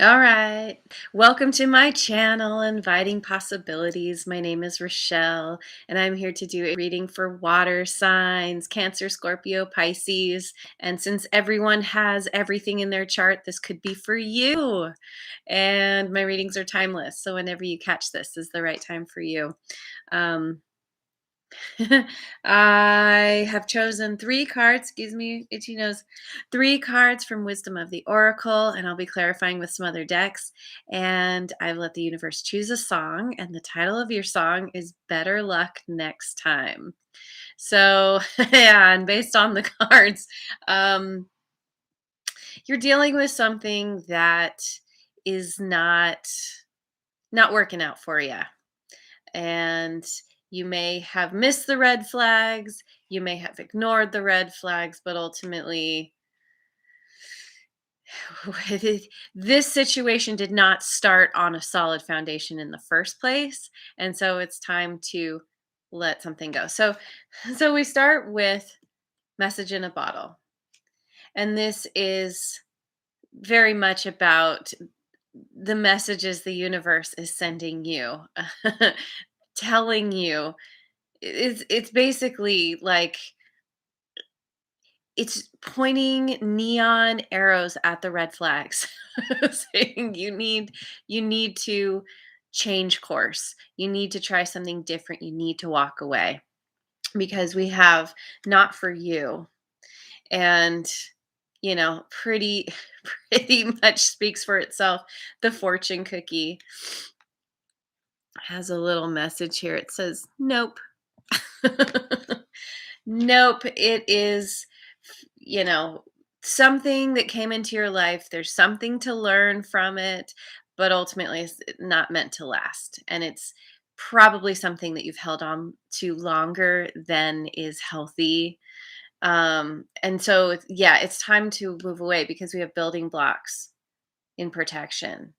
All right. Welcome to my channel, Inviting Possibilities. My name is Rochelle, and I'm here to do a reading for water signs, Cancer, Scorpio, Pisces. And since everyone has everything in their chart, this could be for you. And my readings are timeless. So whenever you catch this is the right time for you. Um, I have chosen three cards, excuse me, itchy nose, three cards from Wisdom of the Oracle, and I'll be clarifying with some other decks. And I've let the universe choose a song, and the title of your song is Better Luck Next Time. So, yeah, and based on the cards, um, you're dealing with something that is not working out for you, and you may have missed the red flags, you may have ignored the red flags, but ultimately this situation did not start on a solid foundation in the first place, and so it's time to let something go. So we start with message in a bottle, and this is very much about the messages the universe is sending you, telling you. It's basically like it's pointing neon arrows at the red flags, saying you need to change course. You need to try something different. You need to walk away because we have not for you. And pretty pretty much speaks for itself. The fortune cookie has a little message here. It says, "Nope." Nope, it is, you know, something that came into your life. There's something to learn from it, but ultimately it's not meant to last. And it's probably something that you've held on to longer than is healthy. And so, yeah, it's time to move away because we have building blocks in protection,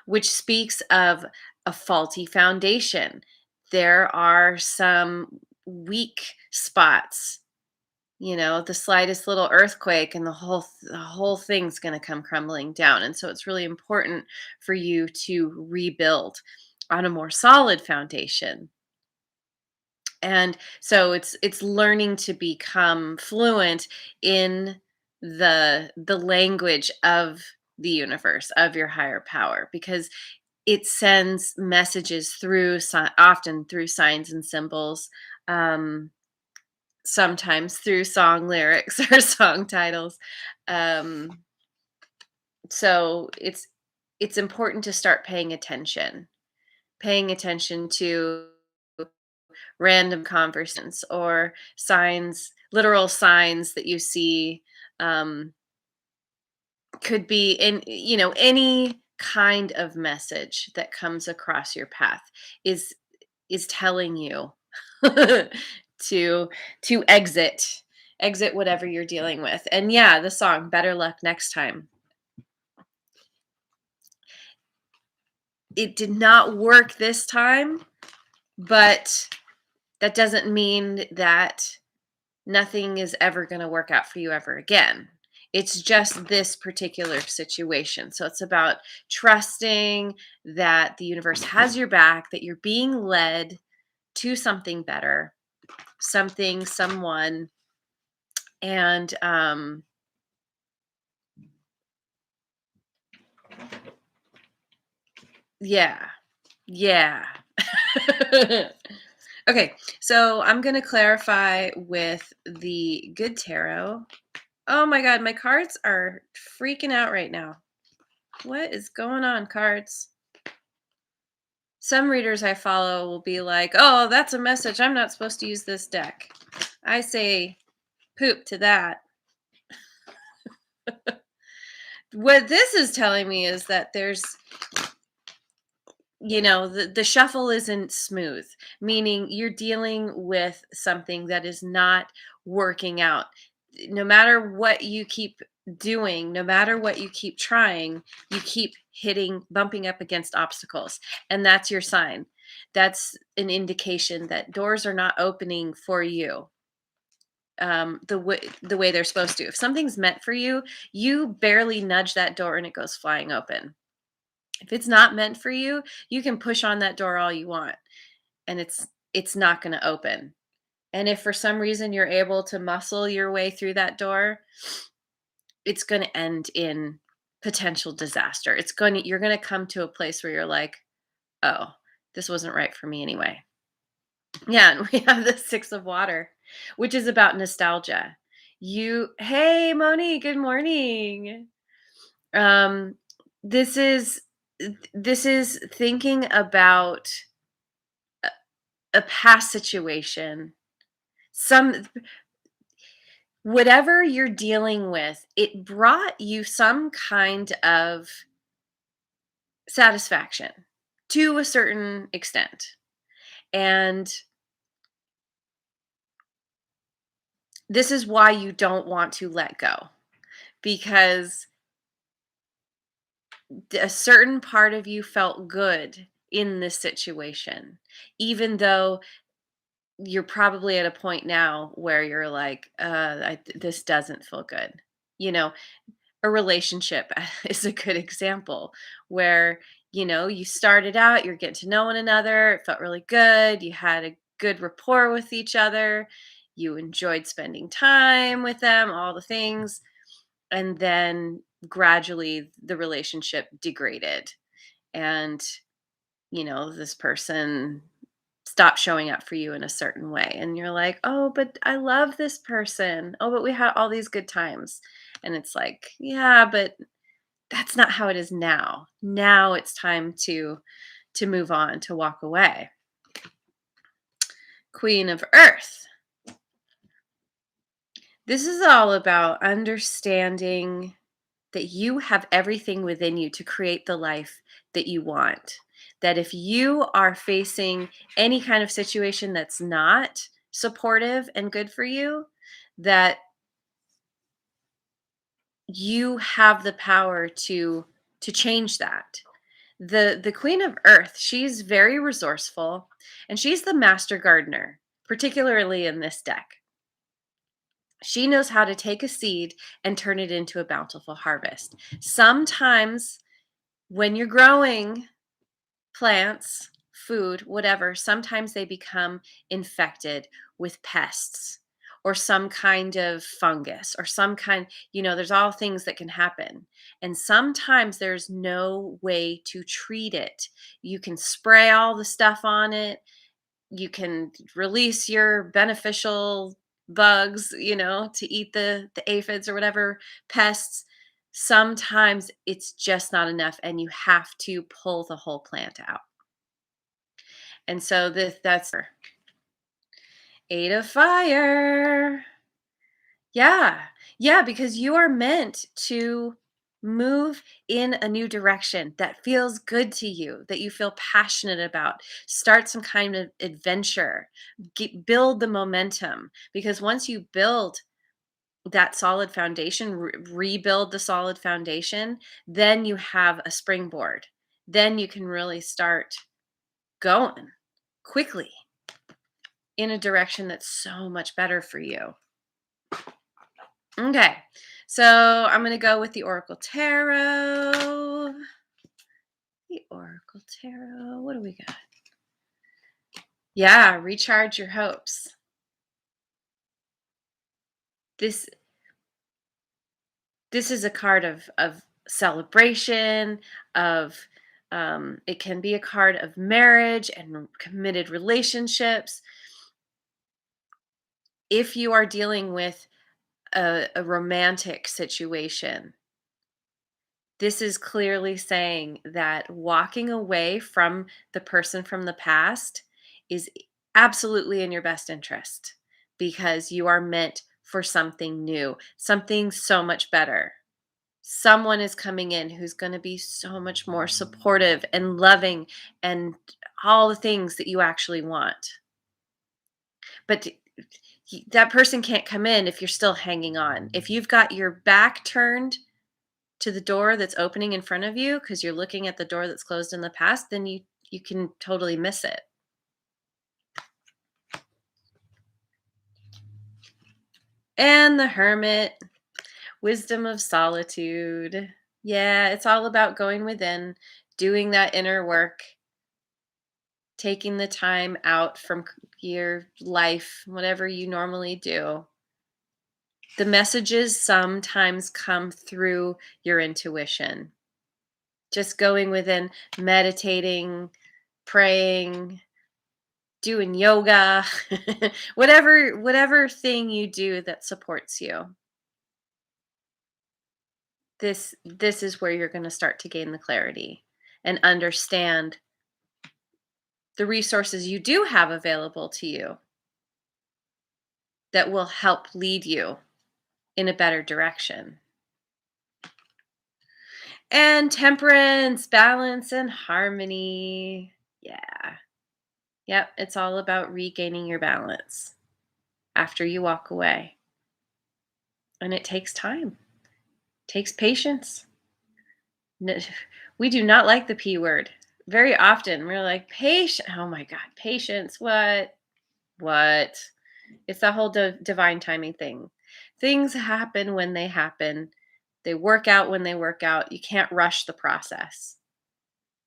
which speaks of a faulty foundation. There are some weak spots, the slightest little earthquake and the whole thing's going to come crumbling down. And so it's really important for you to rebuild on a more solid foundation. And so it's learning to become fluent in the language of the universe, of your higher power, because it sends messages through often through signs and symbols, um, sometimes through song lyrics or song titles. Um, so it's important to start paying attention to random conversations or signs, literal signs that you see. Um, could be in any kind of message that comes across your path is telling you to exit whatever you're dealing with. And yeah, the song Better Luck Next Time, it did not work this time, but that doesn't mean that nothing is ever going to work out for you ever again. It's just this particular situation. So it's about trusting that the universe has your back, that you're being led to something better, something, someone. And yeah, yeah. Okay, so I'm going to clarify with the good tarot. Oh my God, my cards are freaking out right now. What is going on, cards? Some readers I follow will be like, oh, that's a message. I'm not supposed to use this deck. I say poop to that. What this is telling me is that there's, the shuffle isn't smooth, meaning you're dealing with something that is not working out. No matter what you keep doing, no matter what you keep trying, you keep bumping up against obstacles. And that's your sign. That's an indication that doors are not opening for you the way they're supposed to. If something's meant for you, you barely nudge that door and it goes flying open. If it's not meant for you, you can push on that door all you want and it's not going to open. And if for some reason you're able to muscle your way through that door, it's going to end in potential disaster. You're going to come to a place where you're like, "Oh, this wasn't right for me anyway." Yeah, and we have the 6 of water, which is about nostalgia. Hey, Moni, good morning. Um, this is this is thinking about a past situation. Some Whatever you're dealing with, it brought you some kind of satisfaction to a certain extent. And this is why you don't want to let go, because a certain part of you felt good in this situation, even though you're probably at a point now where you're like, this doesn't feel good. You know, a relationship is a good example where, you started out, you're getting to know one another, it felt really good, you had a good rapport with each other, you enjoyed spending time with them, all the things, and then gradually the relationship degraded and this person stopped showing up for you in a certain way and you're like, "Oh, but I love this person. Oh, but we had all these good times." And it's like, "Yeah, but that's not how it is now. Now it's time to move on, to walk away." Queen of Earth. This is all about understanding that you have everything within you to create the life that you want. That if you are facing any kind of situation that's not supportive and good for you, that you have the power to change that. The Queen of Earth, she's very resourceful and she's the master gardener, particularly in this deck. She knows how to take a seed and turn it into a bountiful harvest. Sometimes when you're growing plants, food, whatever, sometimes they become infected with pests or some kind of fungus or some kind, there's all things that can happen. And sometimes there's no way to treat it. You can spray all the stuff on it, you can release your beneficial bugs, to eat the aphids or whatever pests. Sometimes it's just not enough and you have to pull the whole plant out. And so that's 8 of fire. Yeah. Yeah, because you are meant to move in a new direction that feels good to you, that you feel passionate about. Start some kind of adventure. Build the momentum, because once you build that solid foundation, rebuild the solid foundation, then you have a springboard. Then you can really start going quickly in a direction that's so much better for you. Okay, so I'm going to go with the Oracle Tarot. The Oracle Tarot. What do we got? Yeah, recharge your hopes. This this is a card of celebration, of it can be a card of marriage and committed relationships. If you are dealing with a romantic situation, this is clearly saying that walking away from the person from the past is absolutely in your best interest, because you are meant for something new, something so much better. Someone is coming in who's going to be so much more supportive and loving and all the things that you actually want. But that person can't come in if you're still hanging on. If you've got your back turned to the door that's opening in front of you because you're looking at the door that's closed in the past, then you can totally miss it. And the Hermit, wisdom of solitude. Yeah, it's all about going within doing that inner work, taking the time out from your life, whatever you normally do. The messages sometimes come through your intuition. Just going within, meditating, praying, doing yoga, whatever thing you do that supports you. This is where you're going to start to gain the clarity and understand the resources you do have available to you that will help lead you in a better direction. And temperance, balance, and harmony. Yeah. Yep. It's all about regaining your balance after you walk away. And it takes time, takes patience. We do not like the P word. Very often we're like, patient. Oh my God, patience. What? What? It's that whole divine timing thing. Things happen when they happen. They work out when they work out. You can't rush the process.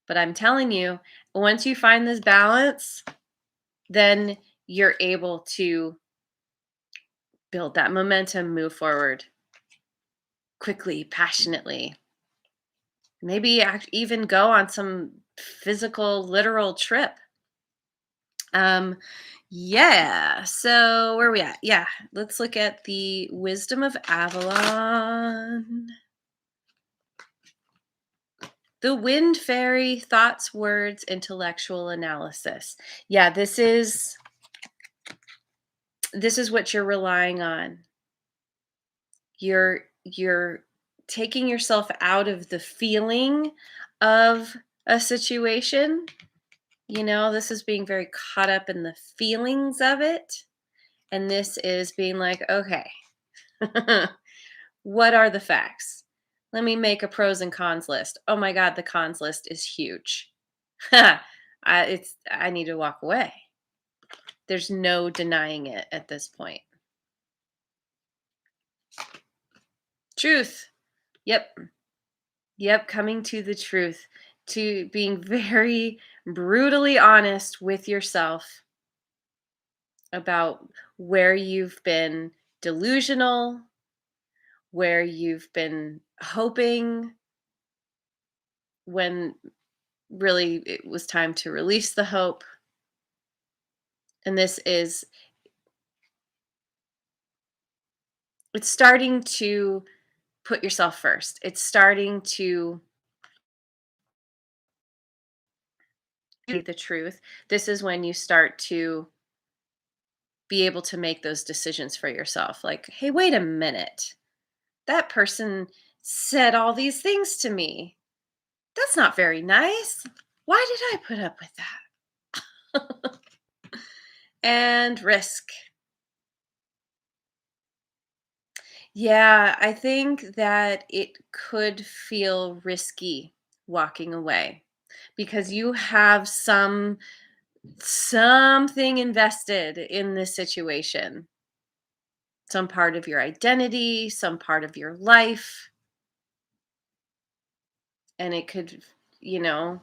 But I'm telling you, once you find this balance, then you're able to build that momentum, move forward quickly, passionately. Maybe even go on some physical, literal trip. Um, yeah. So where are we at? Yeah. Let's look at the wisdom of Avalon. The wind fairy, thoughts, words, intellectual analysis. Yeah, this is what you're relying on. You're taking yourself out of the feeling of a situation. This is being very caught up in the feelings of it. And this is being like, okay, what are the facts? Let me make a pros and cons list. Oh my God, the cons list is huge. I need to walk away. There's no denying it at this point. Truth. Yep. Yep. Coming to the truth, to being very brutally honest with yourself about where you've been delusional, where you've been hoping when really it was time to release the hope. And it's starting to put yourself first. It's starting to be the truth. This is when you start to be able to make those decisions for yourself. Like, hey, wait a minute. That person said all these things to me. That's not very nice. Why did I put up with that? And risk. Yeah, I think that it could feel risky walking away because you have something invested in this situation. Some part of your identity, some part of your life, and it could, you know,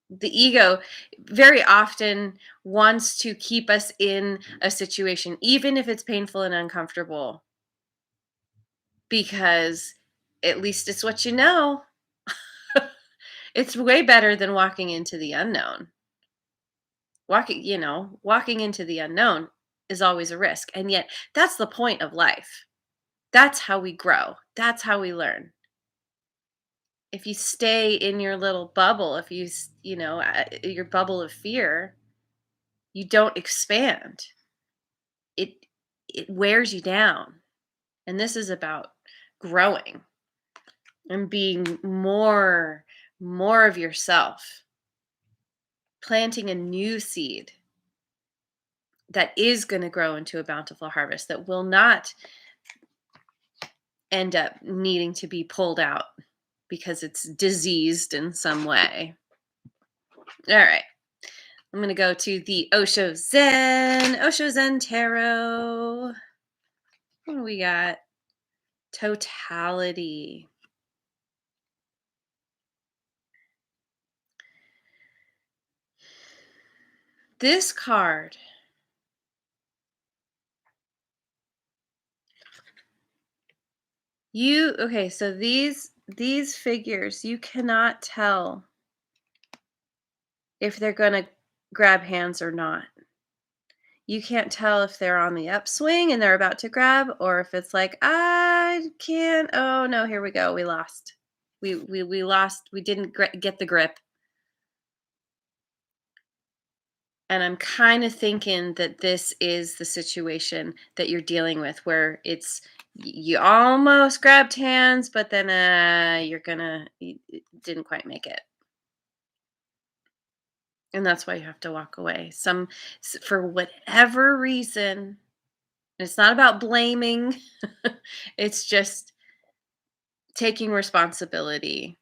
the ego very often wants to keep us in a situation even if it's painful and uncomfortable because at least it's what you know. It's way better than walking into the unknown. Walking into the unknown is always a risk. And yet, that's the point of life. That's how we grow. That's how we learn. If you stay in your little bubble, if your bubble of fear, you don't expand. It it wears you down. And this is about growing and being more of yourself, planting a new seed that is going to grow into a bountiful harvest that will not end up needing to be pulled out because it's diseased in some way. All right. I'm going to go to the Osho Zen Tarot. What do we got? Totality. This card, okay, so these figures, you cannot tell if they're gonna grab hands or not. You can't tell if they're on the upswing and they're about to grab, or if it's like, I can't. Oh no, here we go. We lost. We lost. We didn't get the grip. And I'm kind of thinking that this is the situation that you're dealing with, where you almost grabbed hands, but then you didn't quite make it, and that's why you have to walk away. For whatever reason, it's not about blaming. It's just taking responsibility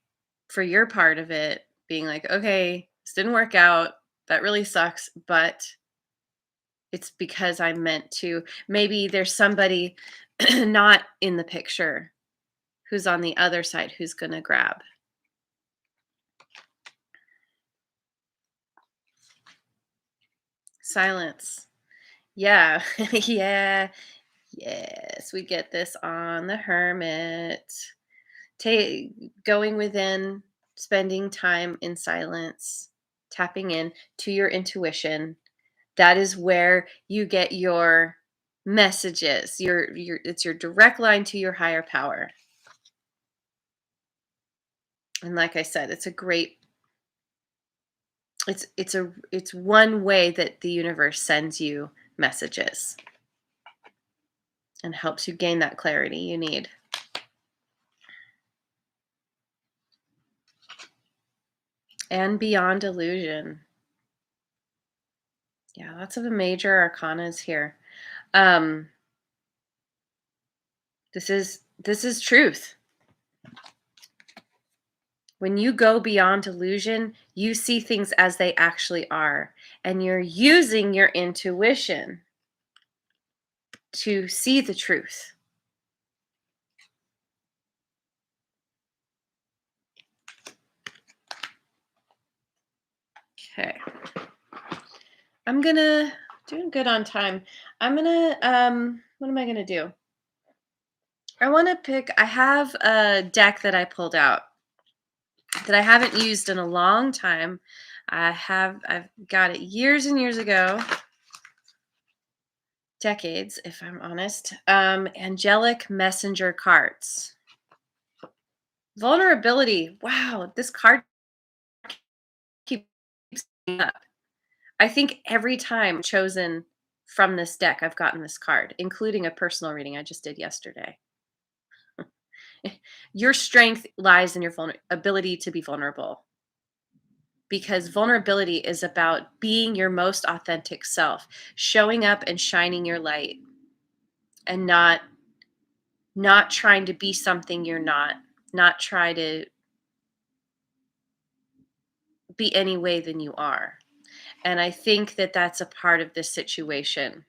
for your part of it, being like, okay, this didn't work out. That really sucks, but it's because I meant to. Maybe there's somebody not in the picture who's on the other side who's going to grab. Silence. Yeah. Yeah. Yes, we get this on the Hermit. Going within, spending time in silence, tapping in to your intuition. That is where you get your messages. It's your direct line to your higher power. And like I said, it's one way that the universe sends you messages and helps you gain that clarity you need. And beyond illusion. Yeah, lots of the major arcanas here. Um, this is truth. When you go beyond illusion, you see things as they actually are, and you're using your intuition to see the truth. Okay. I'm gonna doing good on time. I'm gonna what am I gonna do? I have a deck that I pulled out that I haven't used in a long time. I've got it years and years ago, decades, if I'm honest. Angelic messenger cards. Vulnerability. Wow, this card keeps coming up. I think every time chosen from this deck, I've gotten this card, including a personal reading I just did yesterday. Your strength lies in your ability to be vulnerable, because vulnerability is about being your most authentic self, showing up and shining your light, and not trying to be something you're not try to be any way than you are. And I think that that's a part of this situation,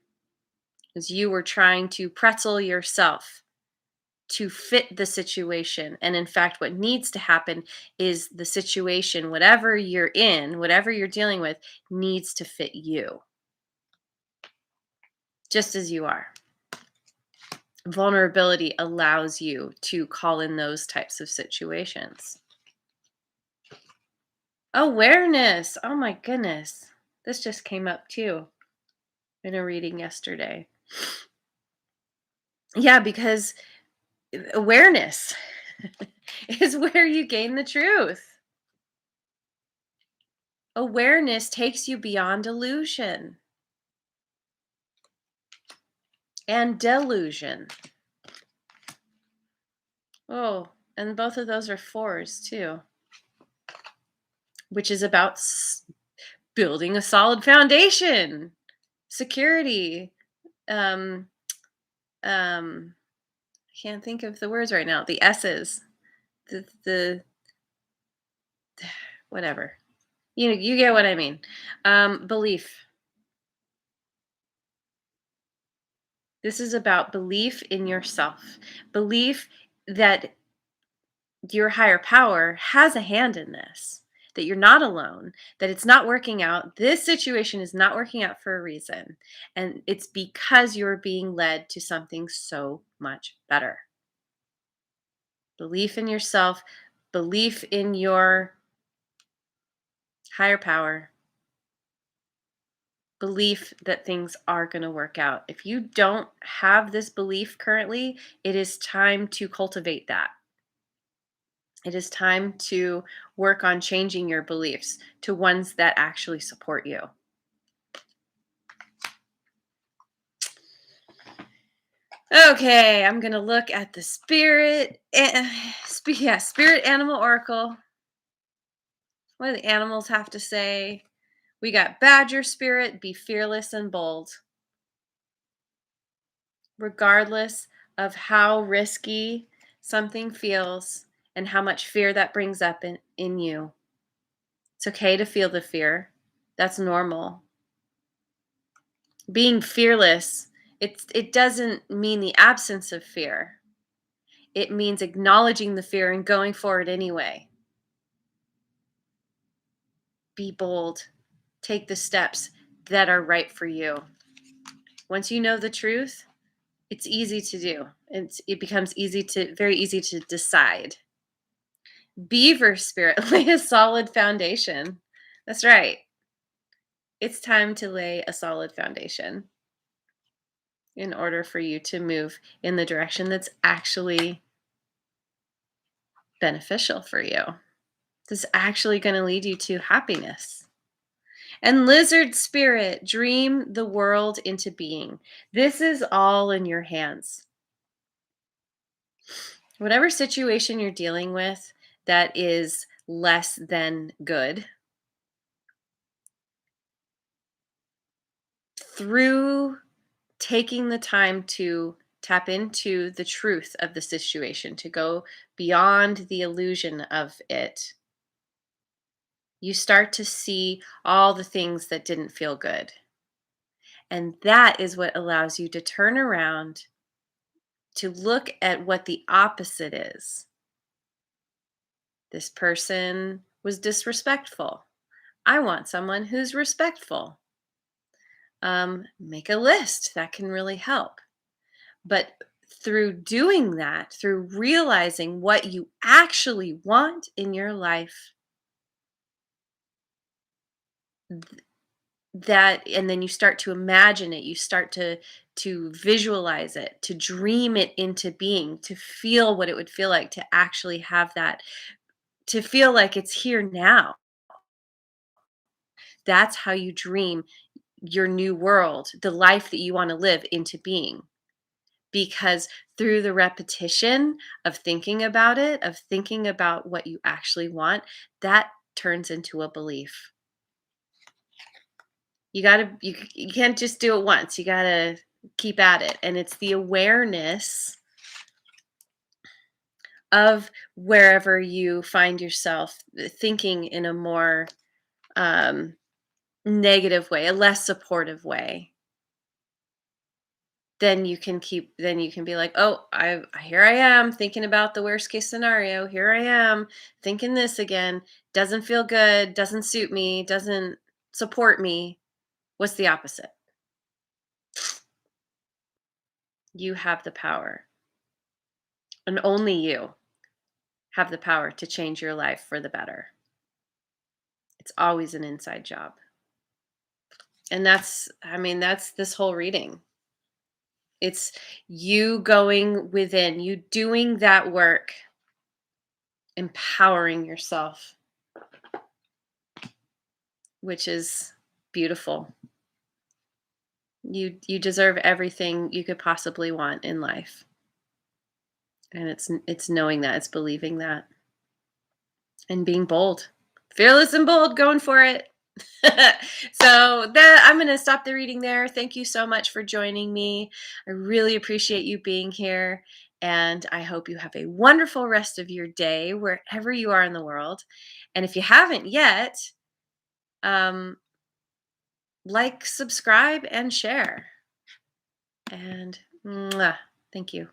is you were trying to pretzel yourself to fit the situation. And in fact, what needs to happen is the situation, whatever you're in, whatever you're dealing with, needs to fit you, just as you are. Vulnerability allows you to call in those types of situations. Awareness. Oh my goodness. This just came up too in a reading yesterday. Yeah, because awareness is where you gain the truth. Awareness takes you beyond illusion and delusion. Oh, and both of those are fours too, which is about building a solid foundation, security. Um, I can't think of the words right now. The S's, the whatever. You get what I mean. Belief. This is about belief in yourself, belief that your higher power has a hand in this, that you're not alone, that it's not working out. This situation is not working out for a reason. And it's because you're being led to something so much better. Belief in yourself, belief in your higher power, belief that things are going to work out. If you don't have this belief currently, it is time to cultivate that. It is time to work on changing your beliefs to ones that actually support you. Okay, I'm going to look at the spirit animal oracle. What do the animals have to say? We got badger spirit, be fearless and bold. Regardless of how risky something feels and how much fear that brings up in you. It's okay to feel the fear. That's normal. Being fearless, it doesn't mean the absence of fear. It means acknowledging the fear and going forward anyway. Be bold. Take the steps that are right for you. Once you know the truth, it's easy to do. It becomes very easy to decide. Beaver spirit, lay a solid foundation. That's right. It's time to lay a solid foundation in order for you to move in the direction that's actually beneficial for you. That's actually going to lead you to happiness. And lizard spirit, dream the world into being. This is all in your hands. Whatever situation you're dealing with that is less than good, through taking the time to tap into the truth of the situation, to go beyond the illusion of it, you start to see all the things that didn't feel good. And that is what allows you to turn around to look at what the opposite is. This person was disrespectful. I want someone who's respectful. Make a list that can really help. But through doing that, through realizing what you actually want in your life, that and then you start to imagine it, you start to visualize it, to dream it into being, to feel what it would feel like to actually have that, to feel like it's here now. That's how you dream your new world, the life that you want to live into being. Because through the repetition of thinking about it, of thinking about what you actually want, that turns into a belief. You can't just do it once. You got to keep at it. And it's the awareness of wherever you find yourself thinking in a more negative way, a less supportive way. Then you can be like, oh, here I am thinking about the worst case scenario. Here I am thinking this again. Doesn't feel good, doesn't suit me, doesn't support me. What's the opposite? You have the power, and only you have the power to change your life for the better. It's always an inside job. And that's this whole reading. It's you going within, you doing that work, empowering yourself, which is beautiful. You deserve everything you could possibly want in life. And it's knowing that, it's believing that, and being bold. Fearless and bold, going for it. So I'm going to stop the reading there. Thank you so much for joining me. I really appreciate you being here, and I hope you have a wonderful rest of your day wherever you are in the world. And if you haven't yet, like, subscribe, and share. And thank you.